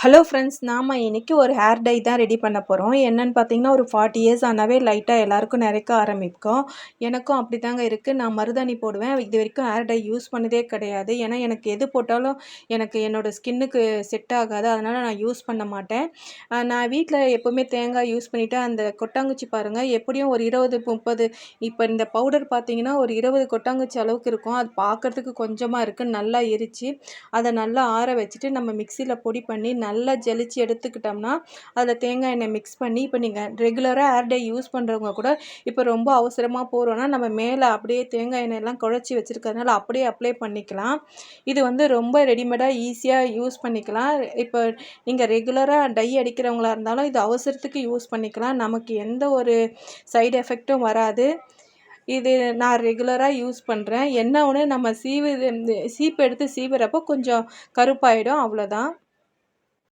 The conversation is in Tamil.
ஹலோ ஃப்ரெண்ட்ஸ், நாம இன்னைக்கு ஒரு ஹேர் டை தான் ரெடி பண்ண போகிறோம். என்னன்னு பார்த்தீங்கன்னா, ஒரு 40 இயர்ஸ் ஆனாவே லைட்டாக எல்லாருக்கும் நரைக்க ஆரம்பிக்கும். எனக்கும் அப்படிதாங்க இருக்குது. நான் மருதாணி போடுவேன். இது வரைக்கும் ஹேர் டை யூஸ் பண்ணதே கிடையாது. ஏன்னா எனக்கு எது போட்டாலும் எனக்கு என்னோடய ஸ்கின்னுக்கு செட் ஆகாது. அதனால் நான் யூஸ் பண்ண மாட்டேன். நான் வீட்டில் எப்போவுமே தேங்காய் யூஸ் பண்ணிவிட்டு அந்த கொட்டாங்குச்சி பாருங்கள், எப்படியும் ஒரு 20 30 இப்போ இந்த பவுடர் பார்த்தீங்கன்னா ஒரு 20 கொட்டாங்குச்சி அளவுக்கு இருக்கும். அது பார்க்குறதுக்கு கொஞ்சமாக இருக்குது. நல்லா எரித்து அதை நல்லா ஆற வச்சுட்டு நம்ம மிக்சியில் பொடி பண்ணி நல்லா ஜலிச்சு எடுத்துக்கிட்டோம்னா அதில் தேங்காய் எண்ணெய் மிக்ஸ் பண்ணி, இப்போ நீங்கள் ரெகுலராக ஹேர் டை யூஸ் பண்ணுறவங்க கூட இப்போ ரொம்ப அவசரமாக போகிறோன்னா நம்ம மேலே அப்படியே தேங்காய் எண்ணெயெல்லாம் குழச்சி வச்சுருக்கறதுனால அப்படியே அப்ளை பண்ணிக்கலாம். இது வந்து ரொம்ப ரெடிமேடாக ஈஸியாக யூஸ் பண்ணிக்கலாம். இப்போ நீங்கள் ரெகுலராக டை அடிக்கிறவங்களா இருந்தாலும் இது அவசரத்துக்கு யூஸ் பண்ணிக்கலாம். நமக்கு எந்த ஒரு சைடு எஃபெக்ட்டும் வராது. இது நான் ரெகுலராக யூஸ் பண்ணுறேன். என்ன ஒன்று நம்ம சீப்பு எடுத்து சீவுறப்போ கொஞ்சம் கருப்பாயிடும், அவ்வளோதான்.